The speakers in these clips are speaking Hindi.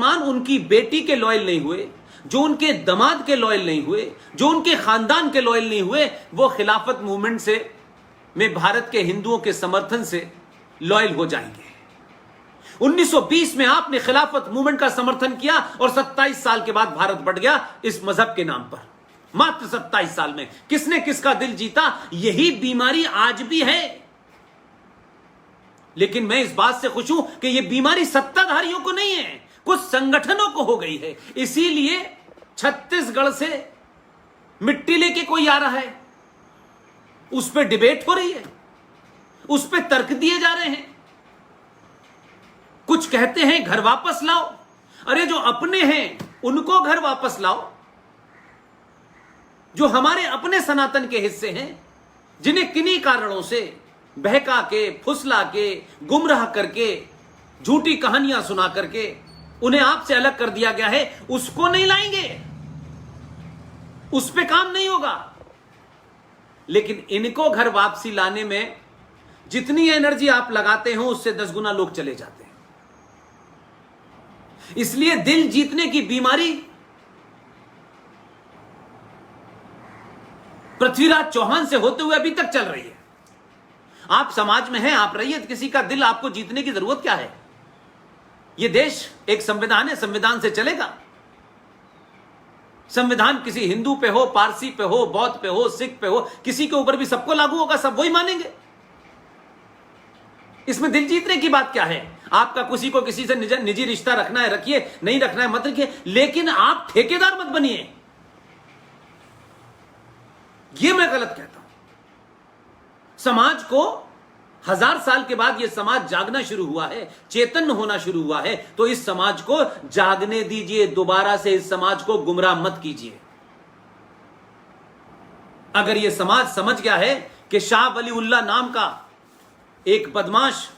मुसलमान उनकी बेटी के लॉयल नहीं हुए, जो उनके दामाद के लॉयल नहीं हुए, जो उनके खानदान के लॉयल नहीं हुए, वो खिलाफत मूवमेंट से में भारत के हिंदुओं के समर्थन से लॉयल हो जाएंगे। 1920 में आपने खिलाफत मूवमेंट का समर्थन किया और 27 साल के बाद भारत बढ़ गया इस मजहब के नाम पर। मात्र 27 साल में किसने किसका दिल जीता, यही बीमारी आज भी है। लेकिन मैं इस बात से खुश हूं कि यह बीमारी सत्ताधारियों को नहीं है, कुछ संगठनों को हो गई है। इसीलिए छत्तीसगढ़ से मिट्टी लेके कोई आ रहा है, उस पर डिबेट हो रही है, उस पर तर्क दिए जा रहे हैं। कुछ कहते हैं घर वापस लाओ, अरे जो अपने हैं उनको घर वापस लाओ, जो हमारे अपने सनातन के हिस्से हैं, जिन्हें किन्हीं कारणों से बहका के, फुसला के, गुमराह करके, झूठी कहानियां सुना करके उन्हें आपसे अलग कर दिया गया है, उसको नहीं लाएंगे, उस पे काम नहीं होगा। लेकिन इनको घर वापसी लाने में जितनी एनर्जी आप लगाते हो उससे 10 गुना लोग चले जाते हैं। इसलिए दिल जीतने की बीमारी पृथ्वीराज चौहान से होते हुए अभी तक चल रही है। आप समाज में हैं, आप रहिए, किसी का दिल आपको जीतने की जरूरत क्या है? यह देश एक संविधान है, संविधान से चलेगा। संविधान किसी हिंदू पे हो, पारसी पे हो, बौद्ध पे हो, सिख पे हो, किसी के ऊपर भी सबको लागू होगा, सब वही मानेंगे। इसमें दिल जीतने की बात क्या है? आपका किसी को किसी से निजी रिश्ता रखना है रखिए, नहीं रखना है मत रखिए, लेकिन आप ठेकेदार मत बनिए। यह मैं गलत कहता हूं। समाज को 1000 साल के बाद यह समाज जागना शुरू हुआ है, चेतन होना शुरू हुआ है, तो इस समाज को जागने दीजिए। दोबारा से इस समाज को गुमराह मत कीजिए। अगर यह समाज समझ गया है कि शाह वली उल्लाह नाम का एक बदमाश,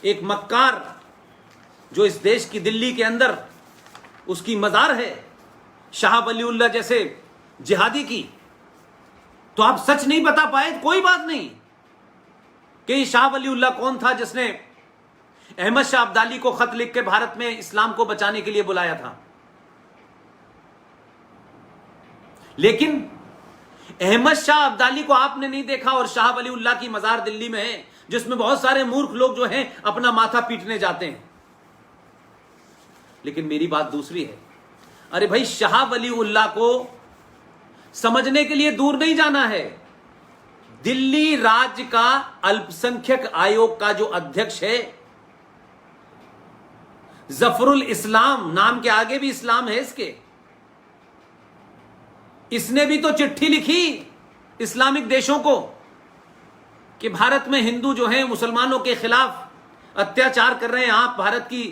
एक मक्कार, जो इस देश की दिल्ली के अंदर उसकी मजार है, शाह वली उल्लाह जैसे जिहादी की, तो आप सच नहीं बता पाए, कोई बात नहीं कि शाह वली उल्लाह कौन था जिसने अहमद शाह अब्दाली को खत लिख के भारत में इस्लाम को बचाने के लिए बुलाया था। लेकिन अहमद शाह अब्दाली को आपने नहीं देखा और शाह वली उल्लाह की मजार दिल्ली में है, जिसमें बहुत सारे मूर्ख लोग जो हैं अपना माथा पीटने जाते हैं। लेकिन मेरी बात दूसरी है। अरे भाई, शाह वली उल्लाह को समझने के लिए दूर नहीं जाना है। दिल्ली राज्य का अल्पसंख्यक आयोग का जो अध्यक्ष है, जफरुल इस्लाम, नाम के आगे भी इस्लाम है इसके, इसने भी तो चिट्ठी लिखी इस्लामिक देशों को कि भारत में हिंदू जो हैं मुसलमानों के खिलाफ अत्याचार कर रहे हैं, आप भारत की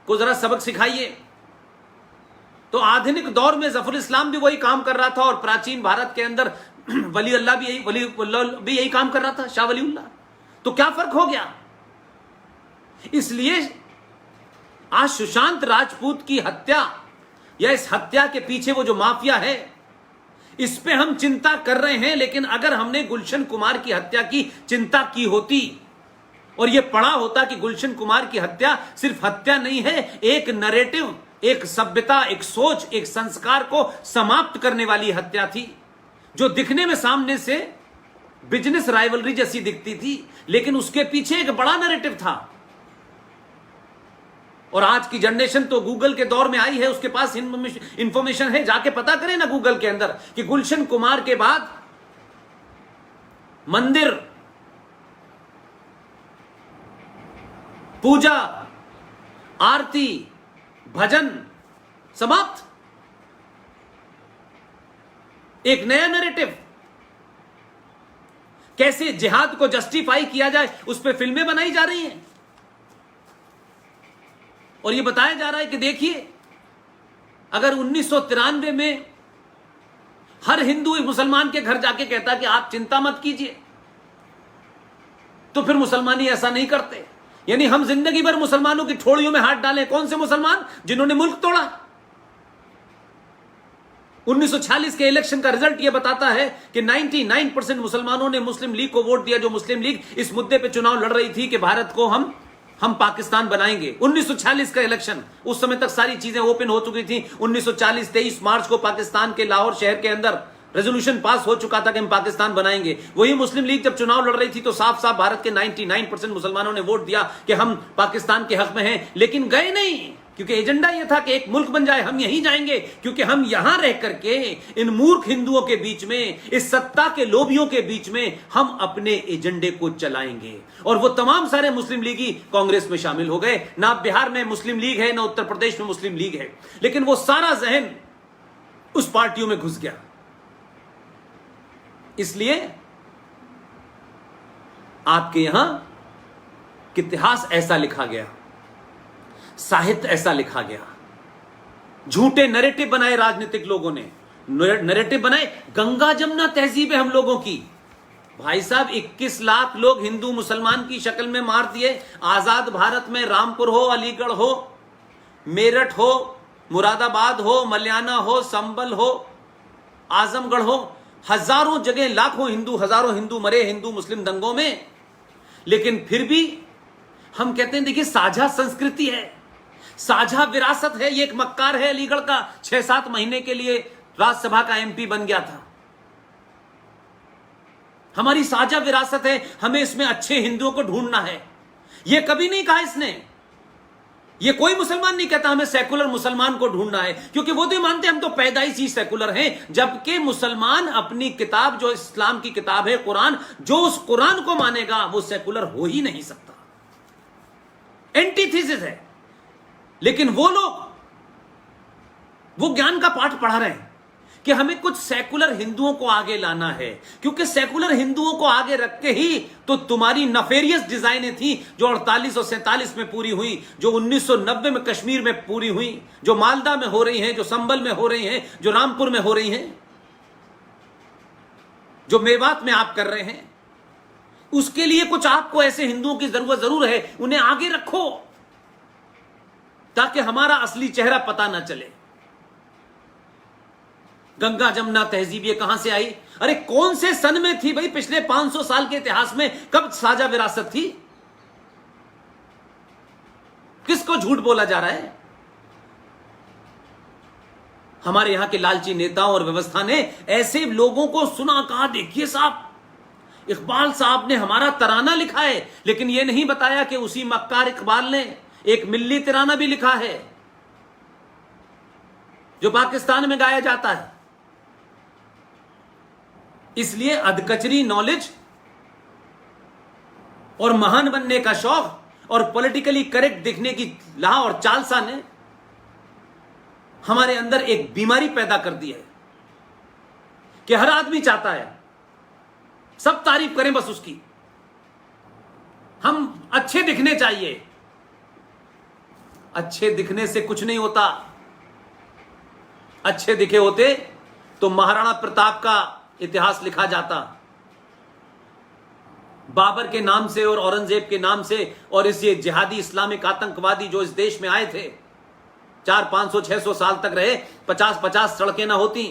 को जरा सबक सिखाइए। तो आधुनिक दौर में जफरुल इस्लाम भी वही काम कर रहा था और प्राचीन भारत के अंदर वली अल्लाह भी यही काम कर रहा था, शाह वली उल्लाह। तो क्या फर्क हो गया? इसलिए आज सुशांत राजपूत की हत्या या इस हत्या के पीछे वो जो माफिया है, इस पे हम चिंता कर रहे हैं। लेकिन अगर हमने गुलशन कुमार की हत्या की चिंता की होती और यह पढ़ा होता कि गुलशन कुमार की हत्या सिर्फ हत्या नहीं है, एक नरेटिव, एक सभ्यता, एक सोच, एक संस्कार को समाप्त करने वाली हत्या थी, जो दिखने में सामने से बिजनेस राइवलरी जैसी दिखती थी, लेकिन उसके पीछे एक बड़ा नरेटिव था। और आज की जनरेशन तो गूगल के दौर में आई है, उसके पास इंफॉर्मेशन है, जाके पता करें ना गूगल के अंदर कि गुलशन कुमार के बाद मंदिर, पूजा, आरती, भजन समाप्त। एक नया नैरेटिव, कैसे जिहाद को जस्टिफाई किया जाए, उस पर फिल्में बनाई जा रही हैं और यह बताया जा रहा है कि देखिए, अगर 1993 में हर हिंदू मुसलमान के घर जाके कहता कि आप चिंता मत कीजिए, तो फिर मुसलमान ऐसा नहीं करते। यानी हम जिंदगी भर मुसलमानों की ठोड़ियों में हाथ डालें। कौन से मुसलमान? जिन्होंने मुल्क तोड़ा। 1946 के इलेक्शन का रिजल्ट यह बताता है कि 99% मुसलमानों ने मुस्लिम लीग को वोट दिया, जो मुस्लिम लीग इस मुद्दे पे चुनाव लड़ रही थी कि भारत को हम हम पाकिस्तान बनाएंगे। 1946 का इलेक्शन, उस समय तक सारी चीजें ओपन हो चुकी थी। 1940 23 मार्च को पाकिस्तान के लाहौर शहर के अंदर रेजोल्यूशन पास हो चुका था कि हम पाकिस्तान बनाएंगे। वही मुस्लिम लीग जब चुनाव लड़ रही थी तो साफ साफ भारत के 99% मुसलमानों ने वोट दिया कि हम पाकिस्तान के हक में हैं, लेकिन गए नहीं, क्योंकि एजेंडा यह था कि एक मुल्क बन जाए, हम यहीं जाएंगे, क्योंकि हम यहां रह करके इन मूर्ख हिंदुओं के बीच में, इस सत्ता के लोभियों के बीच में हम अपने एजेंडे को चलाएंगे। और वो तमाम सारे मुस्लिम लीगी कांग्रेस में शामिल हो गए। ना बिहार में मुस्लिम लीग है, ना उत्तर प्रदेश में मुस्लिम लीग है, लेकिन वो सारा जहन उस पार्टियों में घुस गया। इसलिए आपके यहां इतिहास ऐसा लिखा गया, साहित्य ऐसा लिखा गया, झूठे नैरेटिव बनाए राजनीतिक लोगों ने, नैरेटिव बनाए। गंगा जमुना तहजीब है हम लोगों की। भाई साहब 21 लाख लोग हिंदू मुसलमान की शक्ल में मार दिए। आजाद भारत में रामपुर हो, अलीगढ़ हो, मेरठ हो, मुरादाबाद हो, मल्याना हो, संबल हो, आजमगढ़ हो, हजारों जगह लाखों हिंदू, हजारों हिंदू मरे हिंदू मुस्लिम दंगों में। लेकिन फिर भी हम कहते हैं देखिए साझा संस्कृति है, साझा विरासत है। ये एक मक्कार है अलीगढ़ का, 6-7 महीने के लिए राज्यसभा का एमपी बन गया था। हमारी साझा विरासत है, हमें इसमें अच्छे हिंदुओं को ढूंढना है। यह कभी नहीं कहा इसने, ये कोई मुसलमान नहीं कहता हमें सेकुलर मुसलमान को ढूंढना है, क्योंकि वो तो मानते हम तो पैदाइशी सेकुलर हैं। जबकि मुसलमान अपनी किताब जो इस्लाम की किताब है कुरान, जो उस कुरान को मानेगा वो सेकुलर हो ही नहीं सकता, एंटीथेसिस है। लेकिन वो लोग वो ज्ञान का पाठ पढ़ा रहे हैं कि हमें कुछ सेकुलर हिंदुओं को आगे लाना है, क्योंकि सेकुलर हिंदुओं को आगे रख के ही तो तुम्हारी नफेरियस डिजाइनें थी जो 48 और 47 में पूरी हुई, जो 1990 में कश्मीर में पूरी हुई, जो मालदा में हो रही हैं, जो संबल में हो रही हैं, जो रामपुर में हो रही हैं, जो मेवात में आप कर रहे हैं। उसके लिए कुछ आपको ऐसे हिंदुओं की जरूरत जरूर है, उन्हें आगे रखो ताकि हमारा असली चेहरा पता ना चले। गंगा जमुना तहजीब ये कहां से आई? अरे कौन से सन में थी भाई? पिछले 500 साल के इतिहास में कब साझा विरासत थी? किसको झूठ बोला जा रहा है? हमारे यहां के लालची नेताओं और व्यवस्था ने ऐसे लोगों को सुना, कहा देखिए साहब इकबाल साहब ने हमारा तराना लिखा है, लेकिन यह नहीं बताया कि उसी मक्कार इकबाल ने एक मिल्ली तराना भी लिखा है जो पाकिस्तान में गाया जाता है। इसलिए अधकचरी नॉलेज और महान बनने का शौक और पॉलिटिकली करेक्ट दिखने की लाह और चालसा ने हमारे अंदर एक बीमारी पैदा कर दी है कि हर आदमी चाहता है सब तारीफ करें बस उसकी, हम अच्छे दिखने चाहिए। अच्छे दिखने से कुछ नहीं होता। अच्छे दिखे होते तो महाराणा प्रताप का इतिहास लिखा जाता, बाबर के नाम से और औरंगजेब के नाम से, और इस ये जिहादी इस्लामिक आतंकवादी जो इस देश में आए थे 400-500-600 साल तक रहे, 50-50 सड़कें ना होती।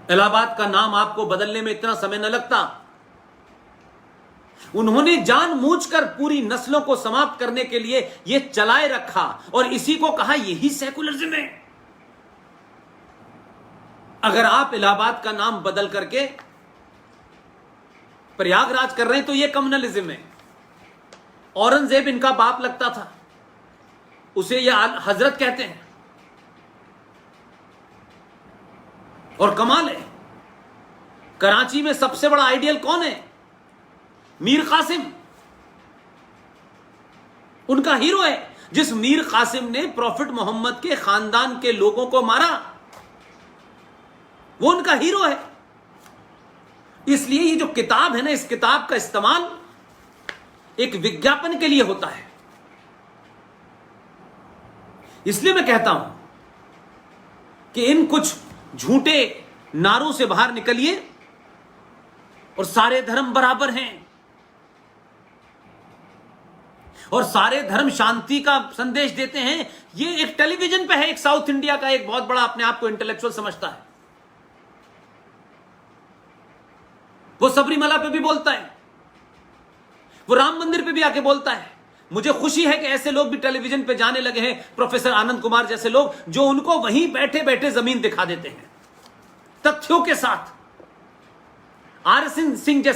इलाहाबाद का नाम आपको बदलने में इतना समय न लगता। उन्होंने जानबूझकर पूरी नस्लों को समाप्त करने के लिए यह चलाए रखा और इसी को कहा यही सेकुलरिज्म है। अगर आप इलाहाबाद का नाम बदल करके प्रयागराज कर रहे हैं तो यह कम्युनलिज्म है। औरंगजेब इनका बाप लगता था, उसे यह हजरत कहते हैं। और कमाल है, कराची में सबसे बड़ा आइडियल कौन है? मीर कासिम उनका हीरो है। जिस मीर कासिम ने प्रॉफिट मोहम्मद के खानदान के लोगों को मारा, वो उनका हीरो है। इसलिए ये जो किताब है ना, इस किताब का इस्तेमाल एक विज्ञापन के लिए होता है। इसलिए मैं कहता हूं कि इन कुछ झूठे नारों से बाहर निकलिए और सारे धर्म बराबर हैं और सारे धर्म शांति का संदेश देते हैं। ये एक टेलीविजन पे है, एक साउथ इंडिया का एक बहुत बड़ा अपने आप को इंटेलेक्चुअल समझता है, वो सबरीमला पे भी बोलता है वो राम मंदिर पे भी आके बोलता है। मुझे खुशी है कि ऐसे लोग भी टेलीविजन पे जाने लगे हैं, प्रोफेसर आनंद कुमार जैसे लोग, जो उनको वहीं बैठे बैठे जमीन दिखा देते हैं तथ्यों के साथ। आर सिंह जैसे